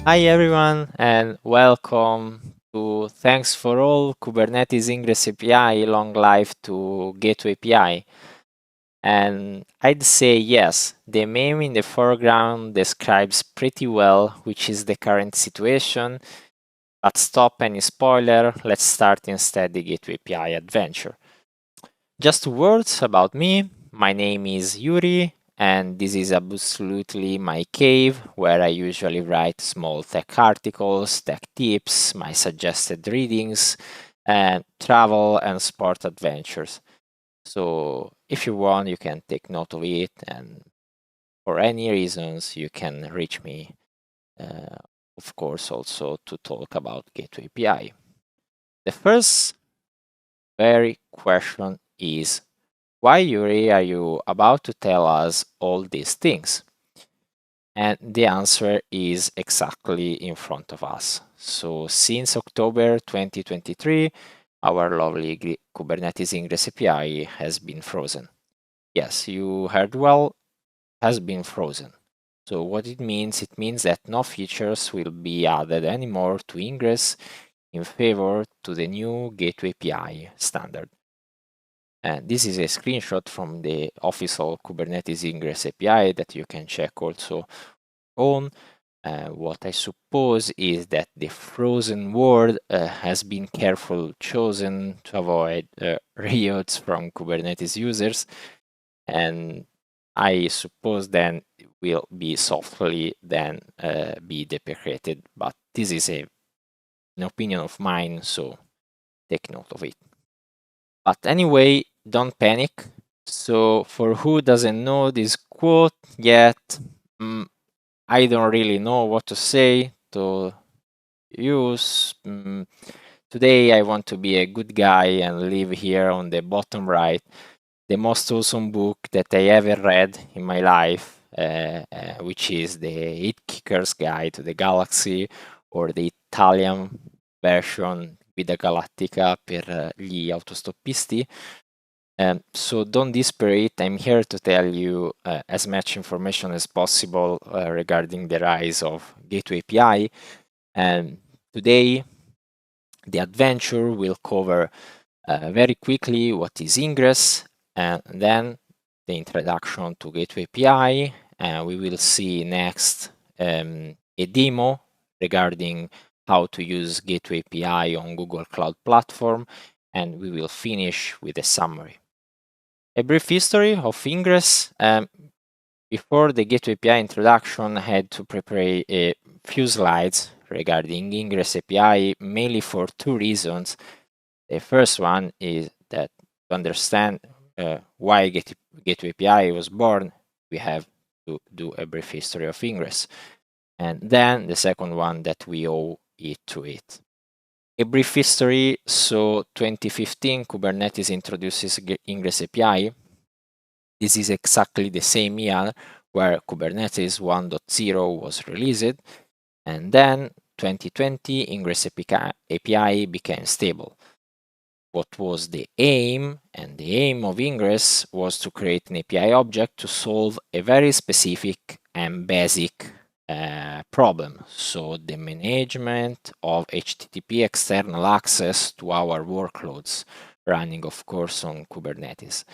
Hi everyone and welcome to Thanks for All Kubernetes Ingress API long life to Gateway API. And I'd say yes, the meme in the foreground describes pretty well which is the current situation, but stop any spoiler, let's start instead the Gateway API adventure. Just words about me. My name is Yuri, and this is absolutely my cave where I usually write small tech articles, tech tips, my suggested readings, and travel and sport adventures. So if you want, you can take note of it, and for any reasons, you can reach me. Uh, of course, also to talk about Gateway API. The first very question is, why, Yuri, are you about to tell us all these things? And the answer is exactly in front of us. So since October 2023, our lovely Kubernetes Ingress API has been frozen. Yes, you heard well, has been frozen. So what it means that no features will be added anymore to Ingress in favor to the new Gateway API standard. And this is a screenshot from the official Kubernetes Ingress API that you can check also on. What I suppose is that the frozen word has been carefully chosen to avoid riots from Kubernetes users. And I suppose then it will be softly then be deprecated. But this is an opinion of mine, so take note of it. But anyway, don't panic. So for who doesn't know this quote yet, I don't really know what to say to use. Today I want to be a good guy and leave here on the bottom right the most awesome book that I ever read in my life, which is the Hitchhiker's Guide to the Galaxy, or the Italian version Guida Galattica per gli autostoppisti. So don't desperate. I'm here to tell you as much information as possible regarding the rise of Gateway API. And today, the adventure will cover very quickly what is Ingress, and then the introduction to Gateway API. And we will see next a demo regarding how to use Gateway API on Google Cloud Platform, and we will finish with a summary. A brief history of Ingress. Before the Gateway API introduction, I had to prepare a few slides regarding Ingress API, mainly for two reasons. The first one is that to understand why Gateway API was born, we have to do a brief history of Ingress. And then the second one, that we owe it to it. A brief history. So 2015, Kubernetes introduces Ingress API. This is exactly the same year where Kubernetes 1.0 was released, and then 2020 Ingress API became stable. What was the aim? And the aim of Ingress was to create an API object to solve a very specific and basic problem. So the management of HTTP external access to our workloads, running of course on Kubernetes.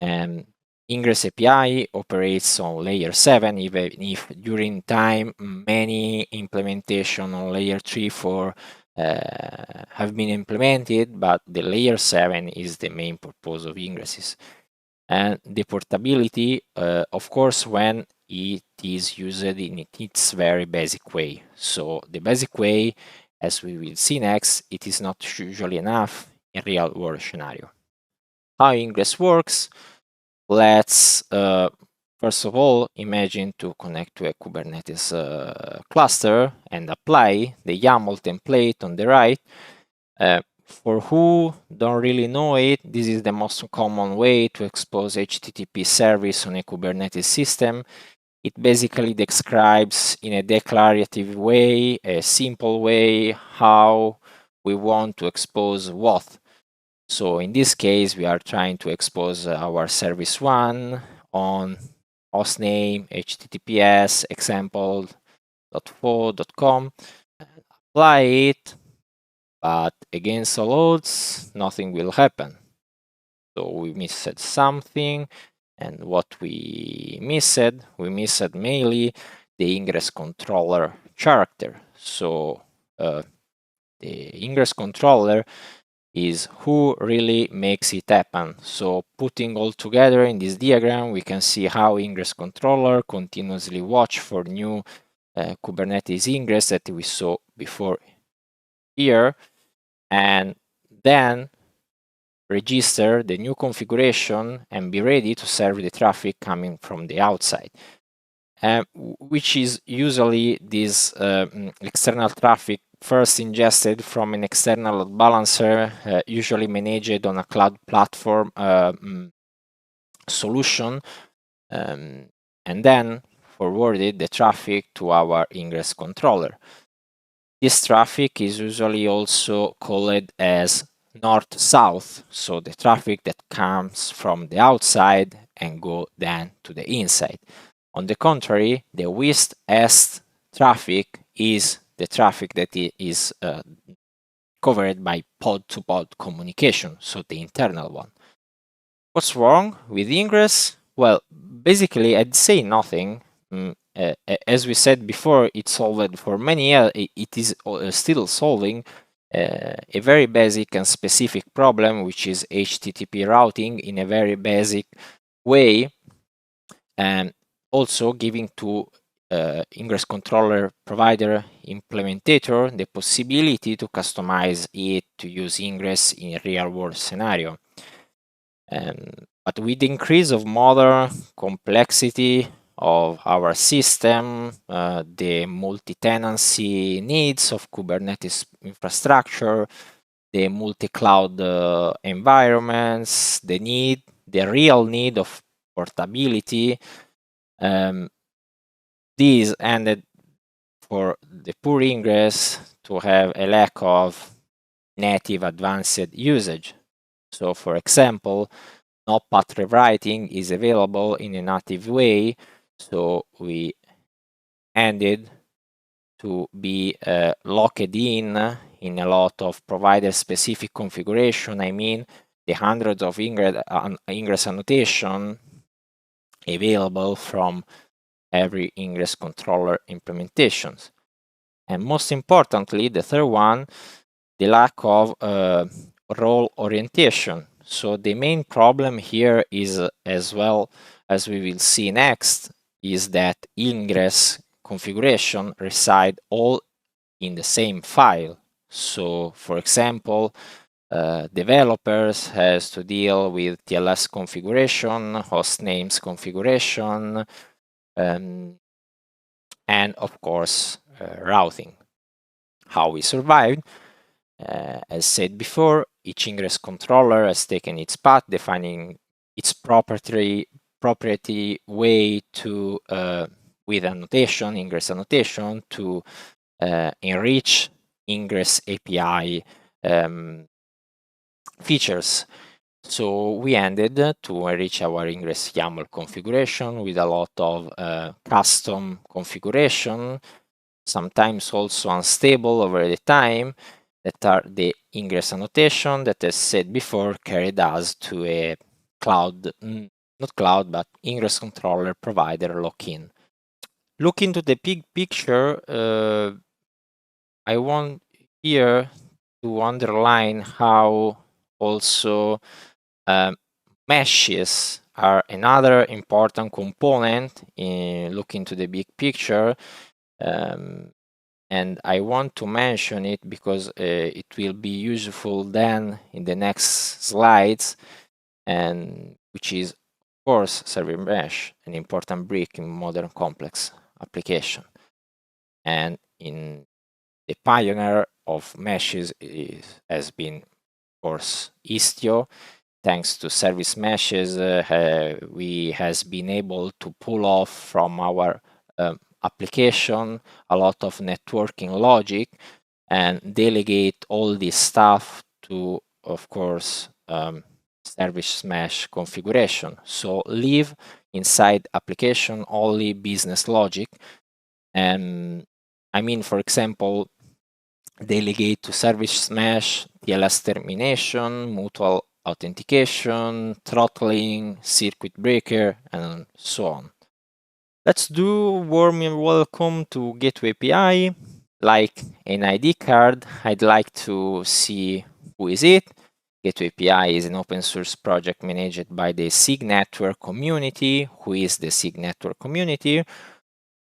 And Ingress API operates on layer 7, even if during time many implementation on layer 3, 4 have been implemented, but the layer 7 is the main purpose of ingresses. And the portability, of course, when it is used in its very basic way. So the basic way, as we will see next, it is not usually enough in real world scenario. How Ingress works? Let's first of all imagine to connect to a Kubernetes cluster and apply the YAML template on the right. For who don't really know it, this is the most common way to expose HTTP service on a Kubernetes system. It basically describes in a declarative way, a simple way, how we want to expose what. So in this case, we are trying to expose our service 1 on hostname, HTTPS, example, .fo.com, apply it, but against all odds, nothing will happen. So we missed something, and what we missed mainly the Ingress controller character. So the Ingress controller is who really makes it happen. So putting all together in this diagram, we can see how Ingress controller continuously watch for new Kubernetes ingress that we saw before here, and then register the new configuration and be ready to serve the traffic coming from the outside, which is usually this external traffic first ingested from an external load balancer, usually managed on a cloud platform solution, and then forwarded the traffic to our Ingress controller. This traffic is usually also called as north-south, so the traffic that comes from the outside and go then to the inside. On the contrary, the west-east traffic is the traffic that is covered by pod-to-pod communication, so the internal one. What's wrong with Ingress? Well, basically, I'd say nothing. As we said before, it's solved for many years. It is still solving a very basic and specific problem, which is HTTP routing in a very basic way, and also giving to Ingress controller provider implementator the possibility to customize it to use Ingress in a real world scenario. But with the increase of modern complexity of our system, the multi-tenancy needs of Kubernetes infrastructure, the multi-cloud environments, the real need of portability, these ended for the poor Ingress to have a lack of native advanced usage. So for example, no path rewriting is available in a native way, so we ended to be locked in a lot of provider-specific configuration. I mean, the hundreds of Ingress annotation available from every Ingress controller implementations. And most importantly, the third one, the lack of role orientation. So the main problem here is, as well as we will see next, is that Ingress configuration reside all in the same file. So for example, developers has to deal with TLS configuration, host names configuration, and of course routing. How we survived? As said before, each Ingress controller has taken its path, defining its proprietary way to, with annotation, Ingress annotation, to enrich Ingress API features. So we ended to enrich our Ingress YAML configuration with a lot of custom configuration, sometimes also unstable over the time, that are the Ingress annotation that, as said before, carried us to a cloud, not cloud, but Ingress controller provider lock-in. Look into the big picture. I want here to underline how also meshes are another important component in looking into the big picture. And I want to mention it because it will be useful then in the next slides, and which is, of course, service mesh, an important brick in modern complex application. And in the pioneer of meshes has been, of course, Istio. Thanks to service meshes, we has been able to pull off from our application a lot of networking logic and delegate all this stuff to, of course, service mesh configuration. So leave inside application only business logic, and I mean, for example, delegate to service mesh, TLS termination, mutual authentication, throttling, circuit breaker, and so on. Let's do warm welcome to Gateway API. Like an ID card, I'd like to see who is it. Gateway API is an open source project managed by the SIG network community. Who is the SIG network community?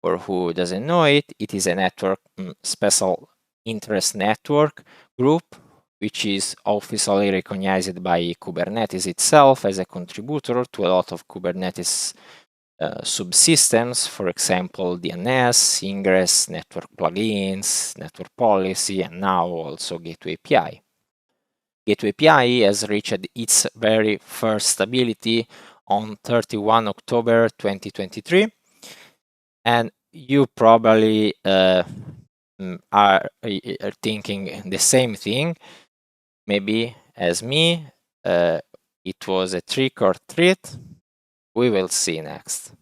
For who doesn't know it, it is a network, special interest network group, which is officially recognized by Kubernetes itself as a contributor to a lot of Kubernetes subsystems, for example, DNS, Ingress, network plugins, network policy, and now also Gateway API. Gateway API has reached its very first stability on 31 October 2023. And you probably are thinking the same thing, maybe as me. It was a trick or treat. We will see next.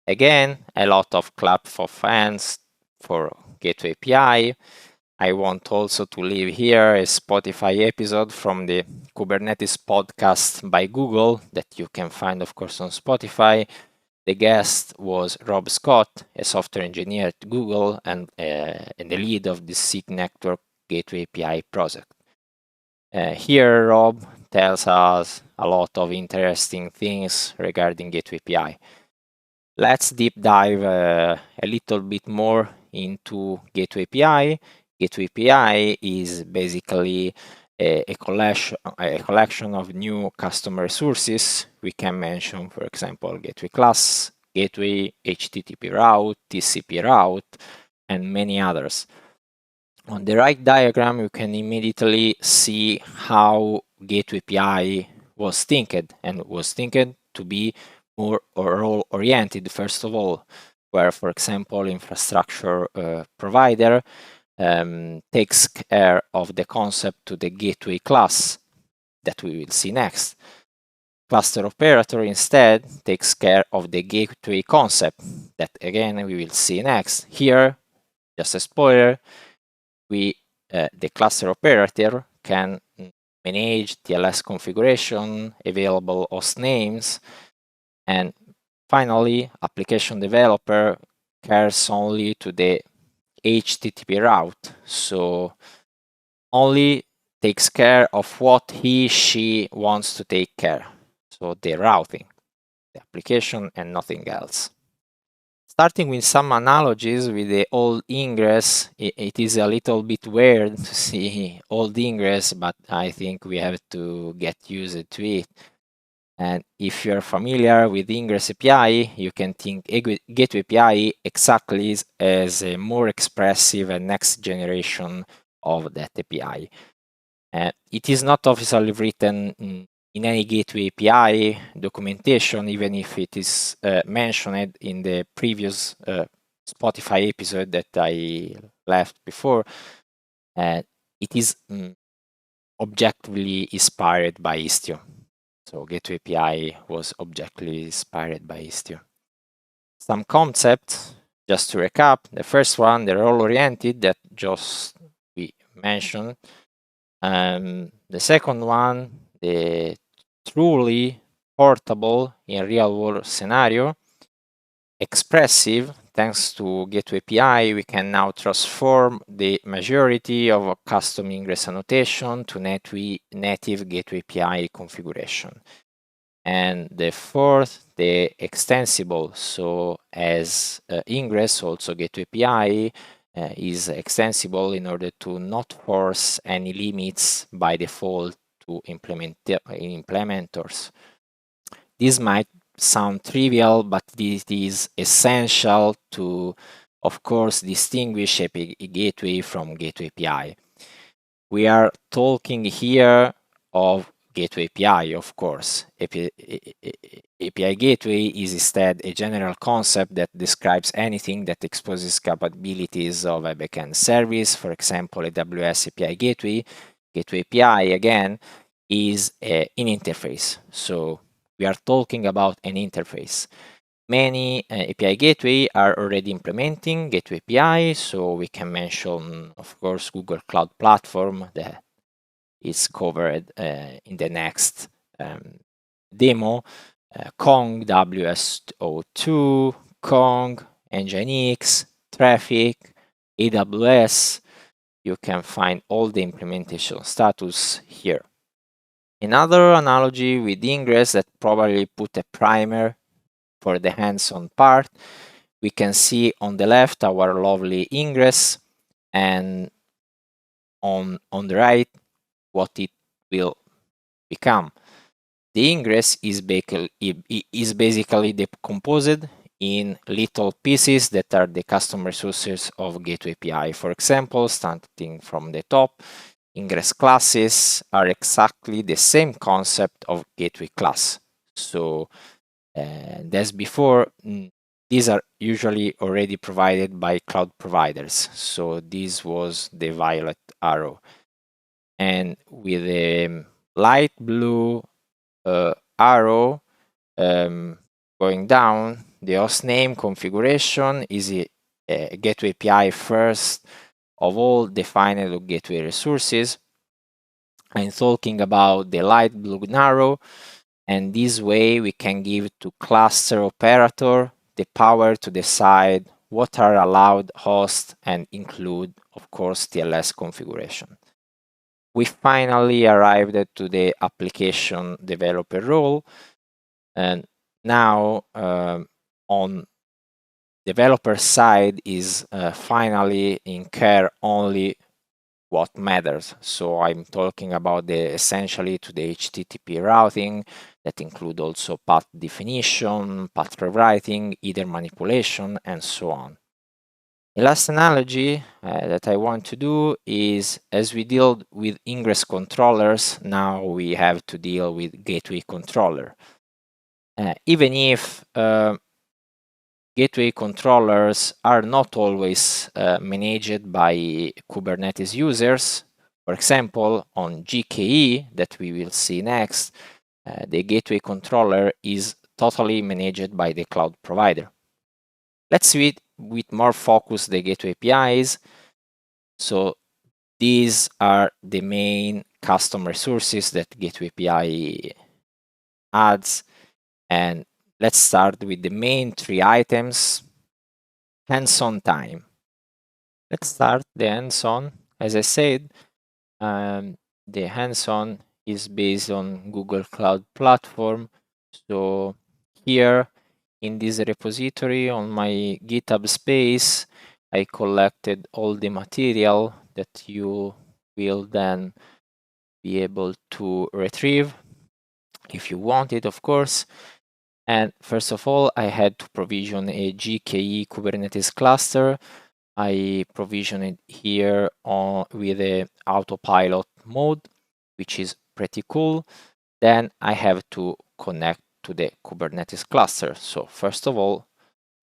Again, a lot of clap for fans for Gateway API. I want also to leave here a Spotify episode from the Kubernetes podcast by Google that you can find, of course, on Spotify. The guest was Rob Scott, a software engineer at Google and the lead of the SIG network Gateway API project. Here, Rob tells us a lot of interesting things regarding Gateway API. Let's deep dive a little bit more into Gateway API. Gateway API is basically a collection of new custom resources. We can mention, for example, gateway class, gateway, HTTP route, TCP route, and many others. On the right diagram, you can immediately see how Gateway API was thinked, and was thinked to be more role-oriented, first of all, where, for example, infrastructure provider takes care of the concept to the gateway class that we will see next. Cluster operator instead takes care of the gateway concept that again we will see next. Here, just a spoiler, the cluster operator can manage TLS configuration, available host names, and finally, application developer cares only to the HTTP route, so only takes care of what she wants to take care, so the routing, the application, and nothing else. Starting with some analogies with the old Ingress, it is a little bit weird to see old Ingress, but I think we have to get used to it. And if you're familiar with Ingress API, you can think Gateway API exactly as a more expressive and next generation of that API. It is not officially written in any Gateway API documentation, even if it is mentioned in the previous Spotify episode that I left before. It is objectively inspired by Istio. So Gateway API was objectively inspired by Istio. Some concepts, just to recap. The first one, the role-oriented that just we mentioned. The second one, the truly portable in real-world scenario. Expressive, thanks to Gateway API, we can now transform the majority of a custom Ingress annotation to native Gateway API configuration. And the fourth, the extensible. So as Ingress, also Gateway API is extensible in order to not force any limits by default to implementers. This might sound trivial, but this is essential to, of course, distinguish a gateway from Gateway API. We are talking here of Gateway API, of course. API Gateway is instead a general concept that describes anything that exposes capabilities of a backend service, for example, AWS API Gateway. Gateway API, again, is an interface. So we are talking about an interface. Many API gateway are already implementing gateway API, so we can mention, of course, Google Cloud Platform that is covered in the next demo. Kong WSO2, Kong, Nginx, Traffic, AWS. You can find all the implementation status here. Another analogy with Ingress that probably put a primer for the hands-on part. We can see on the left our lovely Ingress, and on the right what it will become. The Ingress is basically decomposed in little pieces that are the custom resources of Gateway API. For example, starting from the top, Ingress classes are exactly the same concept of Gateway class. So as before, these are usually already provided by cloud providers. So this was the violet arrow. And with the light blue arrow going down, the hostname configuration is a gateway API first of all defined gateway resources. I'm talking about the light blue arrow, and this way we can give to cluster operator the power to decide what are allowed hosts and include, of course, TLS configuration. We finally arrived to the application developer role, and now on developer side is finally in care only what matters. So I'm talking about the essentially to the HTTP routing that include also path definition, path rewriting, either manipulation, and so on. The last analogy that I want to do is, as we deal with Ingress controllers, now we have to deal with gateway controller. Even if gateway controllers are not always managed by Kubernetes users. For example, on GKE, that we will see next, the gateway controller is totally managed by the cloud provider. Let's see it with more focus the gateway APIs. So these are the main custom resources that gateway API adds. And let's start with the main three items. Hands-on time. Let's start the hands-on. As I said, the hands-on is based on Google Cloud Platform. So here in this repository on my GitHub space, I collected all the material that you will then be able to retrieve if you want it, of course. And first of all, I had to provision a GKE Kubernetes cluster. I provision it here with a autopilot mode, which is pretty cool. Then I have to connect to the Kubernetes cluster. So first of all,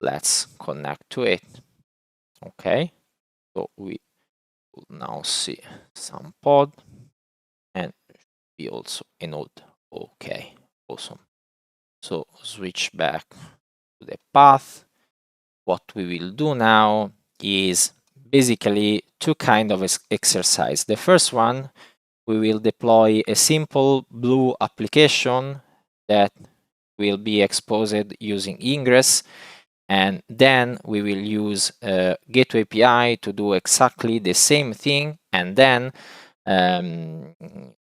let's connect to it. Okay, so we will now see some pod and be also a node. Okay, awesome. So switch back to the path. What we will do now is basically two kinds of exercise. The first one, we will deploy a simple blue application that will be exposed using Ingress, and then we will use Gateway API to do exactly the same thing, and then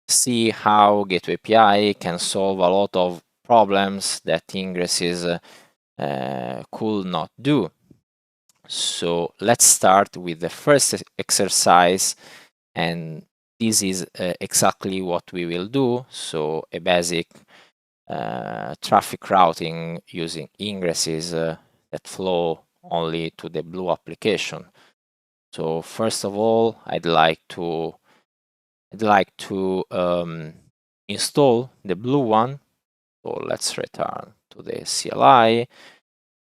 see how Gateway API can solve a lot of problems that Ingress could not do. So let's start with the first exercise, and this is exactly what we will do. So a basic traffic routing using ingresses that flow only to the blue application. So first of all, I'd like to install the blue one. So let's return to the CLI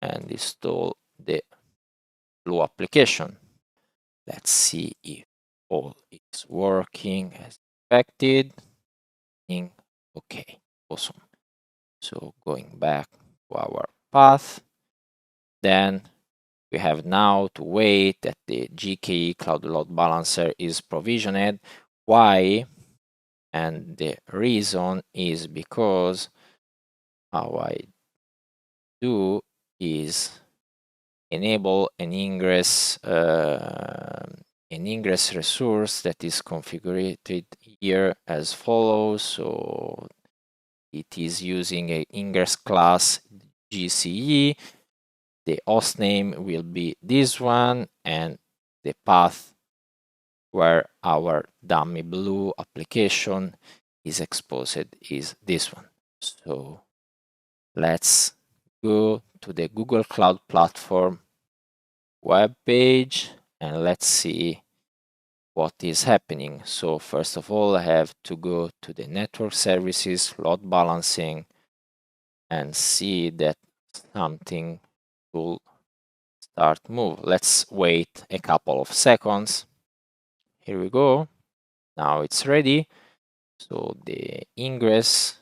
and install the blue application. Let's see if all is working as expected. Okay, awesome. So going back to our path, then we have now to wait that the GKE Cloud Load Balancer is provisioned. Why? And the reason is because how I do is enable an Ingress resource that is configured here as follows. So it is using a Ingress class GCE. The host name will be this one, and the path where our dummy blue application is exposed is this one. So let's go to the Google Cloud Platform web page and let's see what is happening. So first of all, I have to go to the network services, load balancing, and see that something will start move. Let's wait a couple of seconds. Here we go. Now it's ready. So the Ingress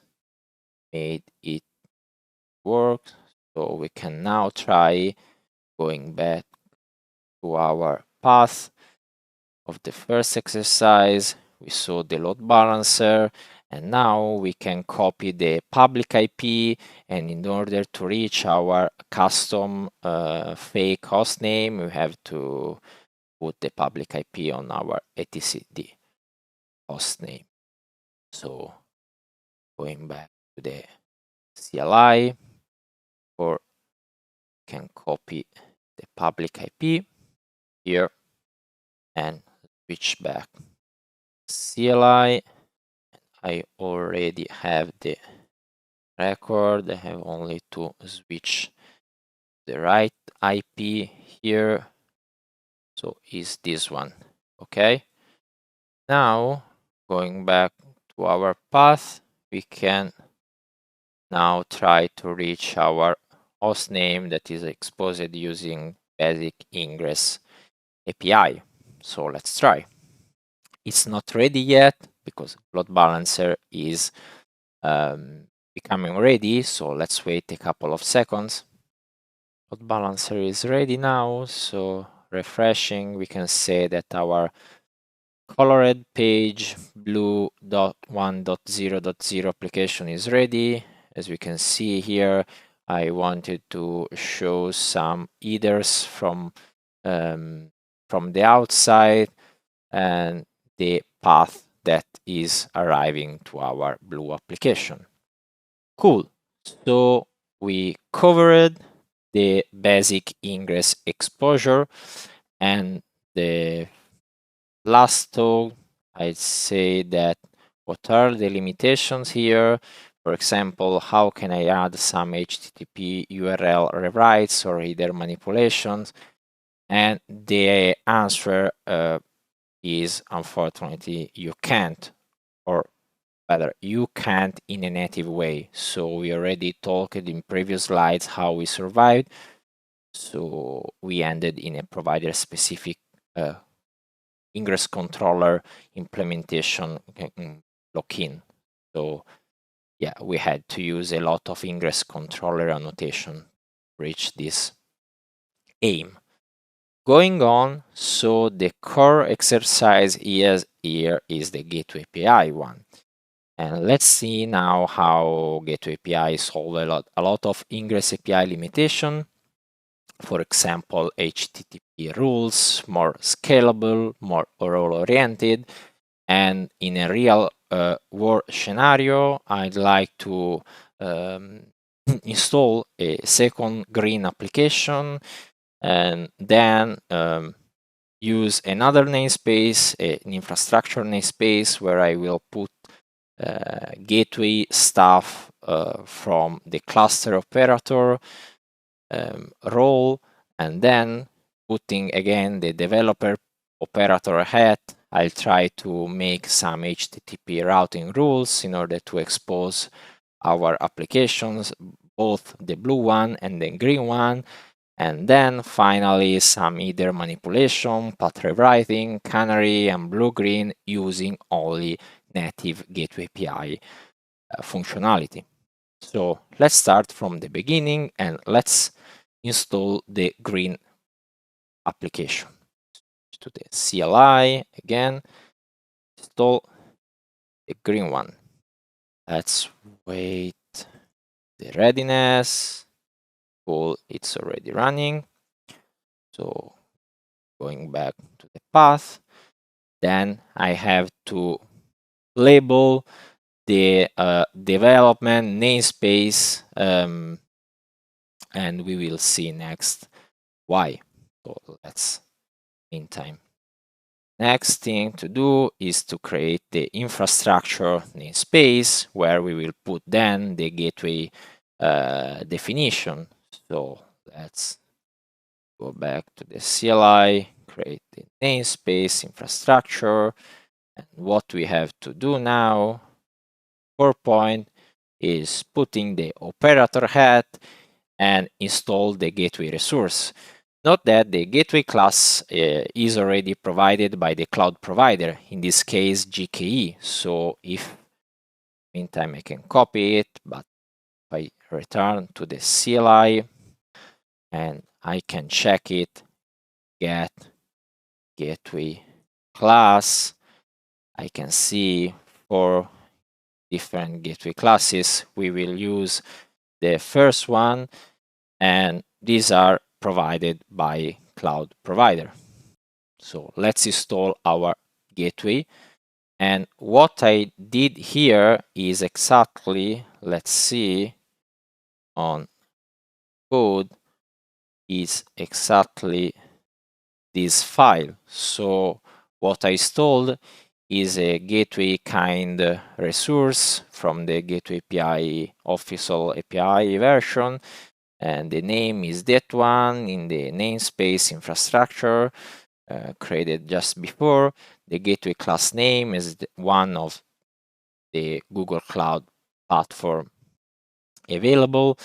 made it work. So we can now try going back to our path of the first exercise. We saw the load balancer, and now we can copy the public IP, and in order to reach our custom fake hostname, we have to put the public IP on our etcd hostname. So going back to the CLI, or can copy the public IP here and switch back CLI. I already have the record. I have only to switch the right IP here. So is this one. Okay. Now going back to our path, we can now try to reach our host name that is exposed using basic Ingress API. So let's try. It's not ready yet because load balancer is becoming ready. So let's wait a couple of seconds. Load balancer is ready now. So refreshing, we can say that our colored page blue.1.0.0 application is ready. As we can see here, I wanted to show some headers from the outside and the path that is arriving to our blue application. Cool. So we covered the basic Ingress exposure, and the last talk, I'd say that what are the limitations here? For example, how can I add some HTTP URL rewrites or header manipulations? And the answer is unfortunately you can't, or rather you can't in a native way. So we already talked in previous slides how we survived. So we ended in a provider specific Ingress controller implementation lock-in. So yeah, we had to use a lot of Ingress controller annotation to reach this aim. Going on, so the core exercise here is the Gateway API one. And let's see now how Gateway API solve a lot of Ingress API limitation. For example, HTTP rules, more scalable, more role-oriented. And in a real world scenario, I'd like to install a second green application and then use another namespace, an infrastructure namespace, where I will put gateway stuff from the cluster operator role, and then putting again the developer operator hat. I'll try to make some HTTP routing rules in order to expose our applications, both the blue one and the green one. And then finally some header manipulation, path rewriting, canary and blue-green using only native Gateway API functionality. So let's start from the beginning and let's install the green application. To the CLI again, install the green one. Let's wait the readiness. Cool, it's already running. So going back to the path, then I have to label the development namespace, and we will see next why. So let's meantime. Next thing to do is to create the infrastructure namespace where we will put then the gateway definition. So let's go back to the CLI, create the namespace infrastructure. And what we have to do now, 4 point, is putting the operator hat and install the gateway resource. Note that the gateway class is already provided by the cloud provider, in this case GKE. So if meantime I can copy it, but if I return to the CLI and I can check it, get gateway class, I can see for different gateway classes, we will use the first one, and these are provided by cloud provider. So let's install our gateway. And what I did here is exactly, let's see, on code is exactly this file. So what I installed is a gateway kind resource from the Gateway API official API version, and the name is that one in the namespace infrastructure created just before. The gateway class name is one of the Google Cloud Platform available.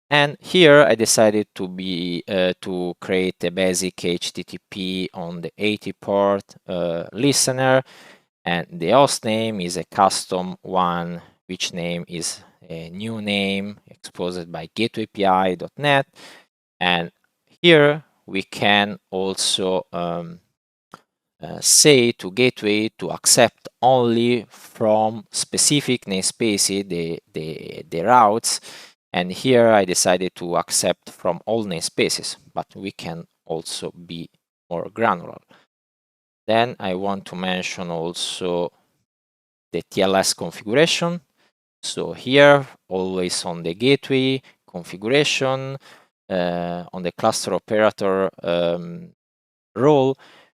And here I decided to create a basic HTTP on the 80 port listener, and the host name is a custom one, which name is a new name exposed by gatewayAPI.net. And here we can also say to gateway to accept only from specific namespace the routes. And here I decided to accept from all namespaces, but we can also be more granular. Then I want to mention also the TLS configuration. So here, always on the gateway configuration, on the cluster operator role,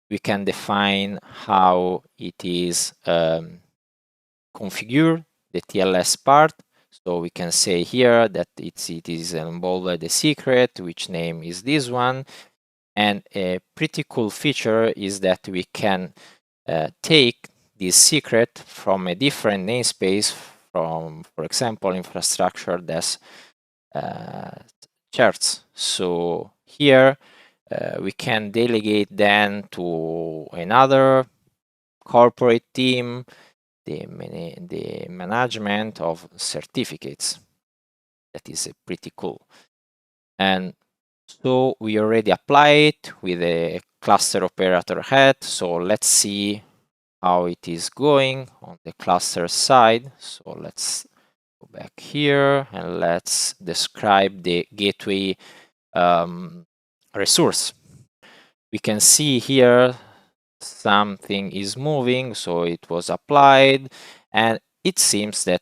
we can define how it is configured, the TLS part. So we can say here that it is involved the secret, which name is this one. And a pretty cool feature is that we can take this secret from a different namespace from, for example, infrastructure that's charts. So here we can delegate then to another corporate team the management of certificates. That is pretty cool. And so we already applied it with a cluster operator head. So let's see how it is going on the cluster side. So let's go back here and let's describe the gateway resource. We can see here something is moving, so it was applied, and it seems that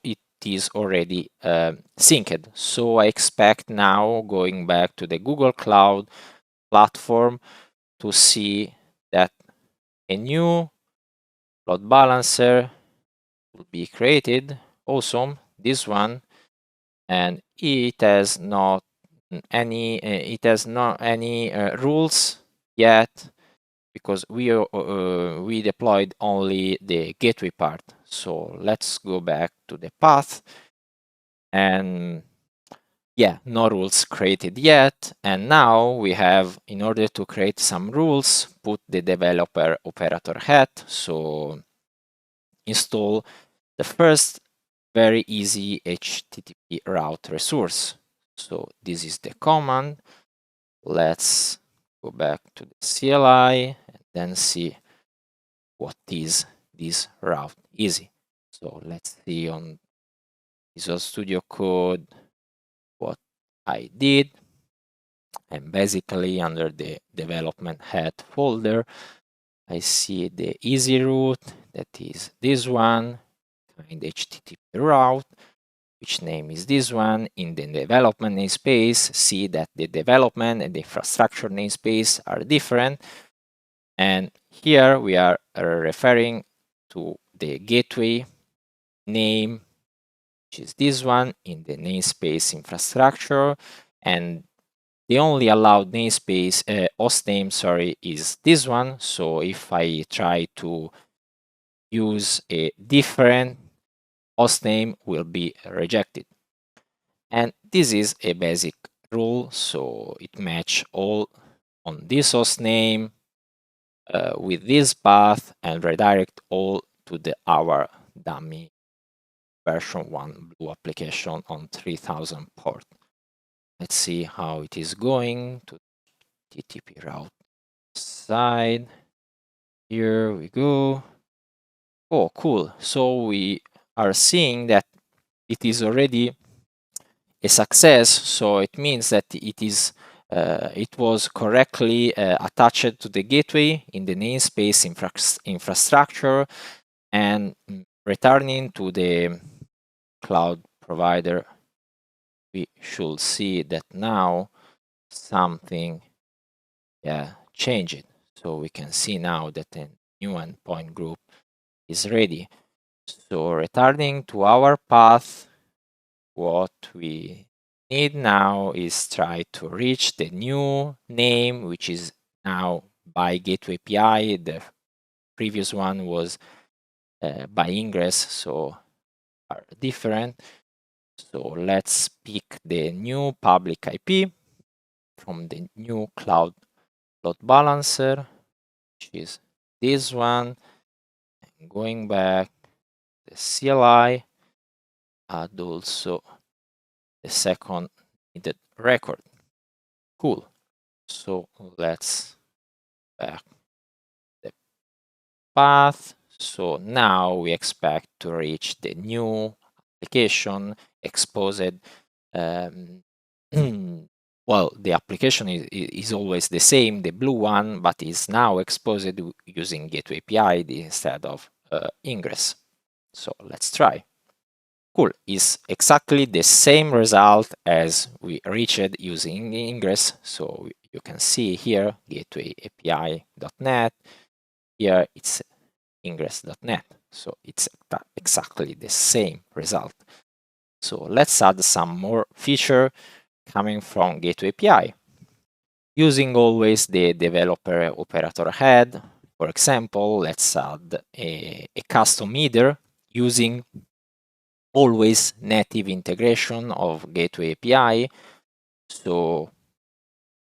it is already synced. So I expect now, going back to the Google Cloud platform, to see that a new load balancer will be created. Awesome, this one, and it has not any rules yet, because we deployed only the gateway part. So let's go back to the path, and yeah, no rules created yet. And now we have, in order to create some rules, put the developer operator hat. So install the first very easy HTTP route resource. So this is the command. Let's go back to the CLI and then see what is this route easy. So let's see on Visual Studio Code what I did. And basically under the development head folder, I see the easy route, that is this one, find HTTP route, which name is this one. In the development namespace, see that the development and the infrastructure namespace are different. And here we are referring to the gateway name, which is this one in the namespace infrastructure. And the only allowed namespace, host name, sorry, is this one. So if I try to use a different host name, will be rejected. And this is a basic rule, so it match all on this host name with this path and redirect all to our dummy version 1 Blue application on 3000 port. Let's see how it is going to TTP route side. Here we go. Oh, cool. So we are seeing that it is already a success. So it means that it was correctly attached to the gateway in the namespace infrastructure and returning to the cloud provider. We should see that now something changed. So we can see now that a new endpoint group is ready. So returning to our path, what we need now is try to reach the new name, which is now by Gateway API. The previous one was by Ingress, so are different. So let's pick the new public IP from the new cloud load balancer, which is this one. And going back, the CLI, add also the second needed record. Cool. So let's back the path. So now we expect to reach the new application exposed. Well, the application is always the same, the blue one, but is now exposed using Gateway API instead of Ingress. So let's try. Cool, is exactly the same result as we reached using Ingress. So you can see here, gateway API.net. Here it's ingress.net. So it's exactly the same result. So let's add some more feature coming from Gateway API. Using always the developer operator head. For example, let's add a custom header using always native integration of Gateway API. So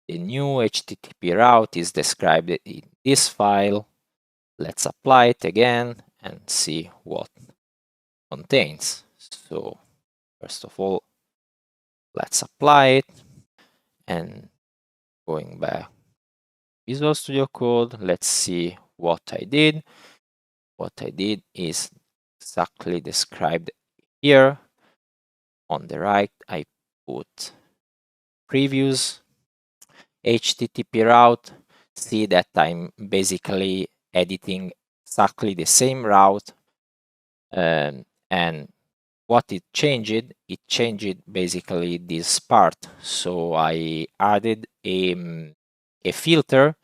the new HTTP route is described in this file. Let's apply it again and see what contains. So first of all, let's apply it, and going back Visual Studio Code, let's see what I did. What I did is exactly described here. On the right, I put previous HTTP route. See that I'm basically editing exactly the same route. And what it changed basically this part. So I added a filter,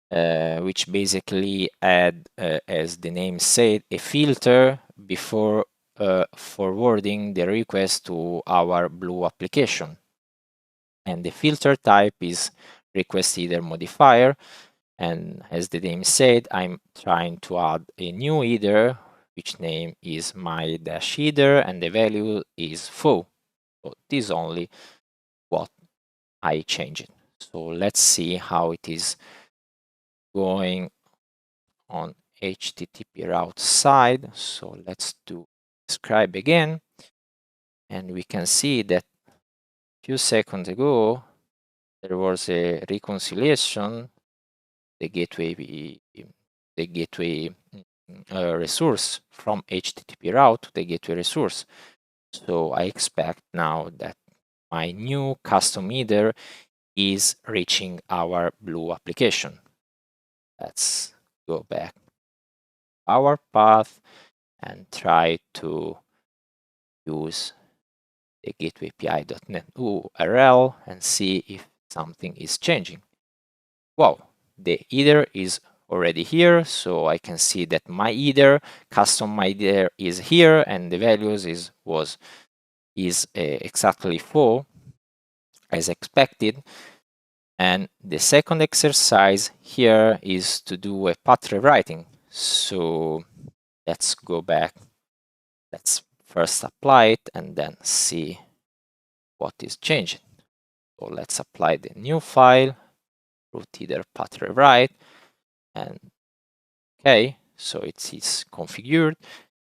which basically add, as the name said, a filter before forwarding the request to our Blue application. And the filter type is request header modifier. And as the name said, I'm trying to add a new header, which name is my-header, and the value is foo. So this is only what I changed. So let's see how it is going on HTTP route side. So let's do describe again. And we can see that few seconds ago, there was a reconciliation, the gateway resource from HTTP route to the gateway resource. So I expect now that my new custom header is reaching our blue application. Let's go back our path and try to use the gateway.api.net URL and see if something is changing. Wow, the header is already here, so I can see that my header, custom header is here, and the values is exactly 4 as expected. And the second exercise here is to do a path rewriting. So let's go back. Let's first apply it and then see what is changing. So let's apply the new file, root header path rewrite, and okay, so it is configured.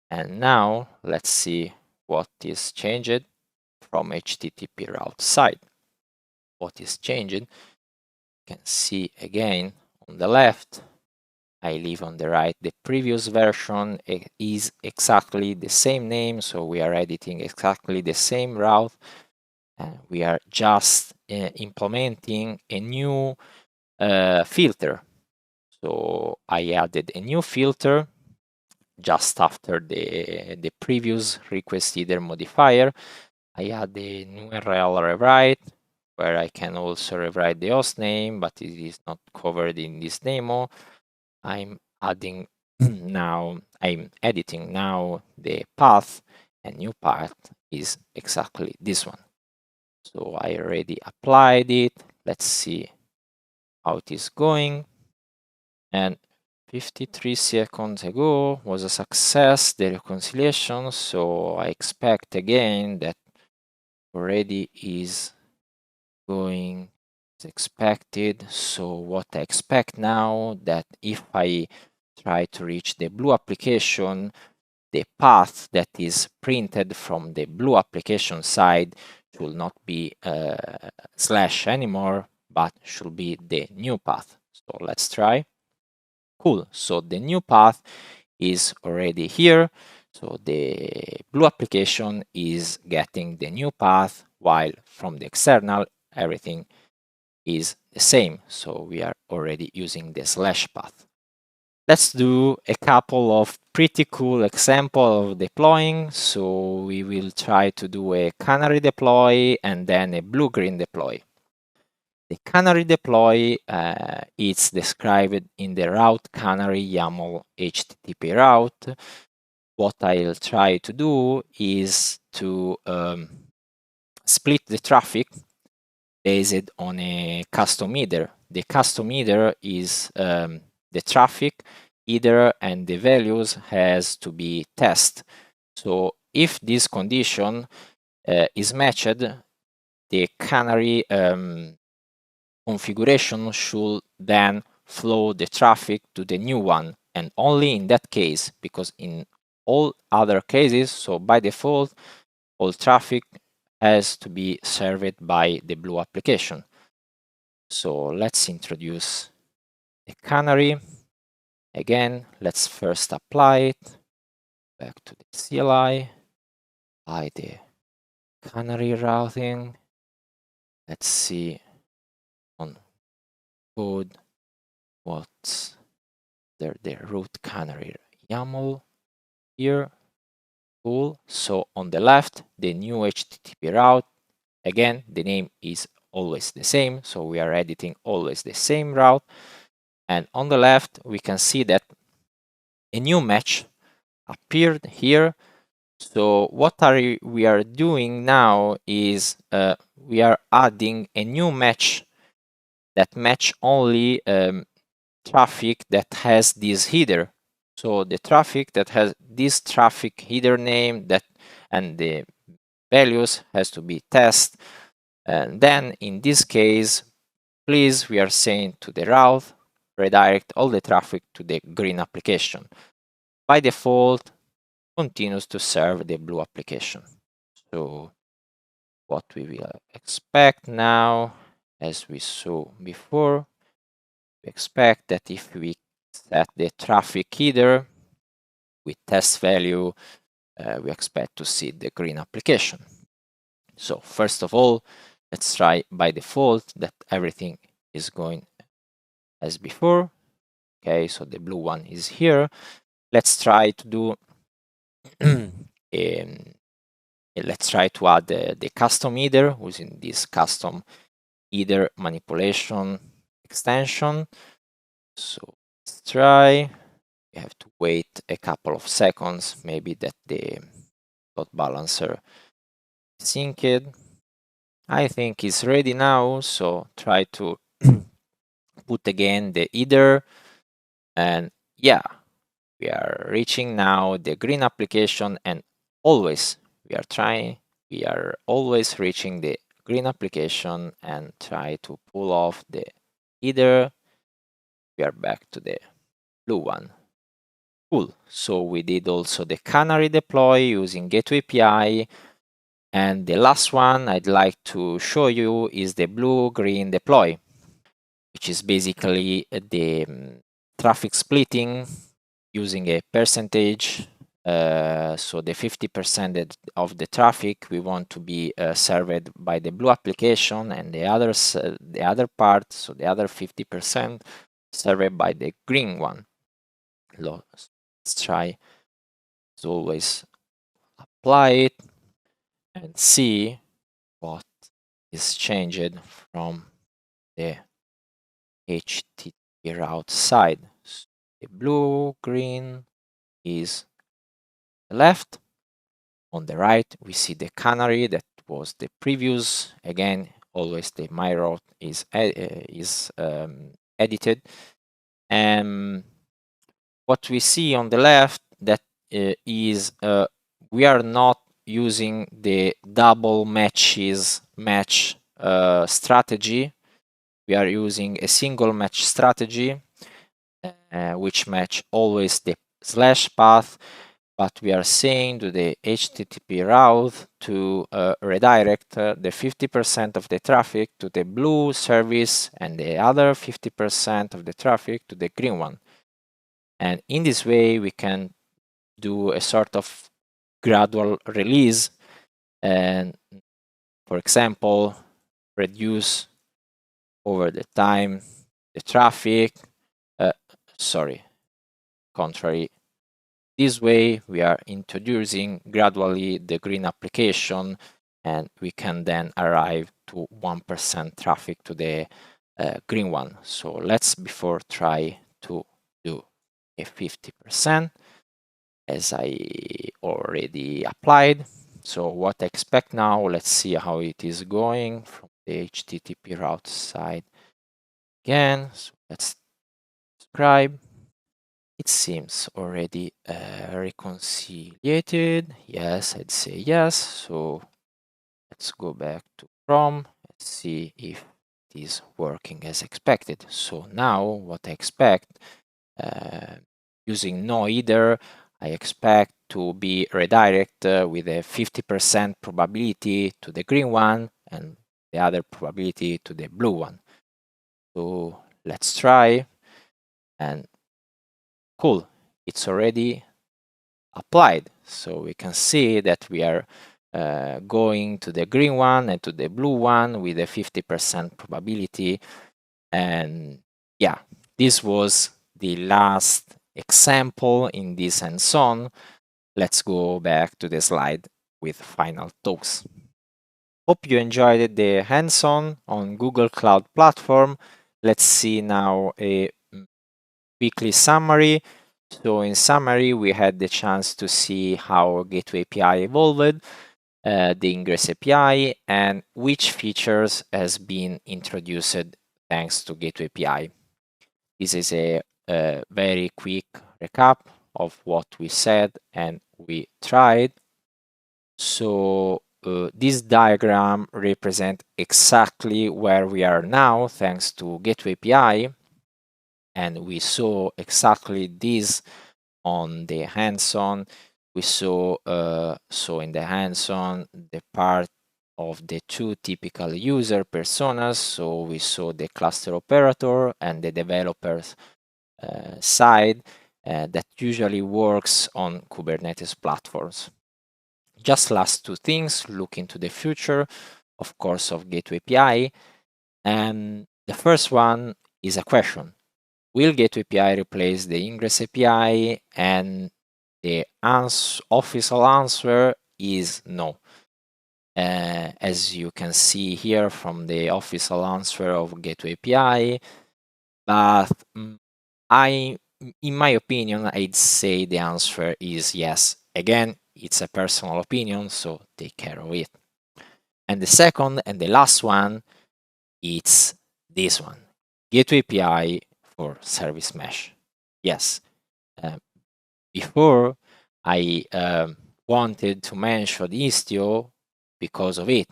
And now let's see what is changed from HTTP route side. What is changed? You can see again on the left. I leave on the right the previous version is exactly the same name, so we are editing exactly the same route. We are just implementing a new filter. So I added a new filter just after the previous request header modifier. I add the new URL rewrite, where I can also rewrite the host name, but it is not covered in this demo. I'm adding now, I'm editing now the path, and new path is exactly this one. So I already applied it. Let's see how it is going. And 53 seconds ago was a success, the reconciliation. So I expect again that already is going as expected. So what I expect now, that if I try to reach the blue application, the path that is printed from the blue application side should not be slash anymore, but should be the new path. So let's try. Cool. So the new path is already here. So the blue application is getting the new path, while from the external, everything is the same. So we are already using the slash path. Let's do a couple of pretty cool examples of deploying. So we will try to do a canary deploy and then a blue-green deploy. The canary deploy is described in the route canary YAML HTTP route. What I'll try to do is to split the traffic based on a custom header. The custom header is the traffic header, and the values has to be test. So if this condition is matched, the canary configuration should then flow the traffic to the new one, and only in that case, because in all other cases, so by default, all traffic has to be served by the blue application. So let's introduce the canary. Again, let's first apply it. Back to the CLI, apply the canary routing. Let's see on code what's the root canary YAML here. Cool. So on the left, the new HTTP route. Again, the name is always the same, so we are editing always the same route. And on the left, we can see that a new match appeared here. So what we are doing now is we are adding a new match that match only traffic that has this header. So the traffic that has this traffic header name and the values has to be test. And then in this case, please, we are saying to the route, redirect all the traffic to the green application. By default, continues to serve the blue application. So what we will expect now, as we saw before, we expect that if we set the traffic header with test value, we expect to see the green application. So first of all, let's try by default that everything is going as before. Okay, so the blue one is here. Let's try to do let's try to add the custom header using this custom header manipulation extension. So let's try. We have to wait a couple of seconds, maybe that the load balancer is synced. I think it's ready now, so try to put again the header, and yeah, we are reaching now the green application, and always we are always reaching the green application and try to pull off the header. We are back to the blue one. Cool. So we did also the canary deploy using Gateway API. And the last one I'd like to show you is the blue-green deploy, which is basically the traffic splitting using a percentage. So the 50% of the traffic we want to be served by the blue application, and the other part, so the other 50% served by the green one. Let's try, as always, apply it and see what is changed from the HTTP route side. So the blue green is the left. On the right, we see the canary that was the previous. Again, always the my route is edited. And what we see on the left that is we are not using the double match strategy. We are using a single match strategy, which match always the slash path, but we are saying to the HTTP route to redirect the 50% of the traffic to the blue service and the other 50% of the traffic to the green one. And in this way, we can do a sort of gradual release and, for example, reduce over the time the traffic. Contrary. This way, we are introducing gradually the green application, and we can then arrive to 1% traffic to the green one. So let's before try to do a 50%, as I already applied. So what I expect now, let's see how it is going from the HTTP route side again. So let's subscribe. It seems already reconciliated. Yes, I'd say yes. So let's go back to Chrome and see if it is working as expected. So now what I expect, using no header, I expect to be redirected with a 50% probability to the green one and the other probability to the blue one. So let's try, and cool, it's already applied. So we can see that we are going to the green one and to the blue one with a 50% probability. And yeah, this was the last example in this hands-on. Let's go back to the slide with final thoughts. Hope you enjoyed the hands-on on Google Cloud Platform. Let's see now a weekly summary. So in summary, we had the chance to see how Gateway API evolved, the Ingress API, and which features has been introduced thanks to Gateway API. This is a very quick recap of what we said and we tried. So this diagram represents exactly where we are now thanks to Gateway API. And we saw exactly this on the hands-on. We saw in the hands-on the part of the two typical user personas. So we saw the cluster operator and the developers side that usually works on Kubernetes platforms. Just last two things, look into the future, of course, of Gateway API. And the first one is a question. Will Gateway API replace the Ingress API? And the official answer is no. As you can see here from the official answer of Gateway API, but in my opinion, I'd say the answer is yes. Again, it's a personal opinion, so take care of it. And the second and the last one, it's this one, Gateway API for Service Mesh. Yes, before I wanted to mention istio because of it,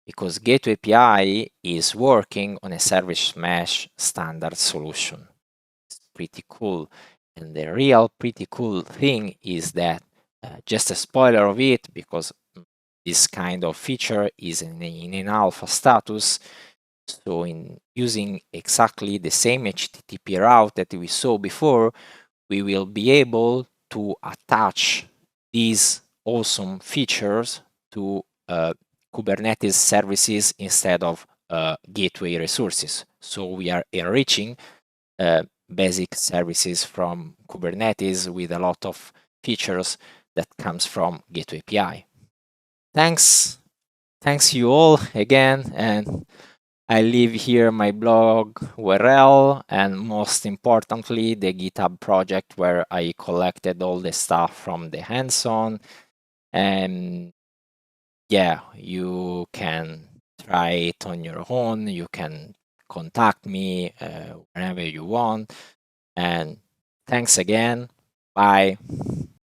because Gateway API is working on a Service Mesh standard solution. It's pretty cool. And the real pretty cool thing is that, just a spoiler of it, because this kind of feature is in an alpha status, so in using exactly the same HTTP route that we saw before, we will be able to attach these awesome features to Kubernetes services instead of gateway resources. So we are enriching basic services from Kubernetes with a lot of features that comes from Gateway API. Thanks you all again, and I leave here my blog URL and most importantly the GitHub project where I collected all the stuff from the hands-on. And yeah, you can try it on your own. You can contact me whenever you want. And thanks again. Bye.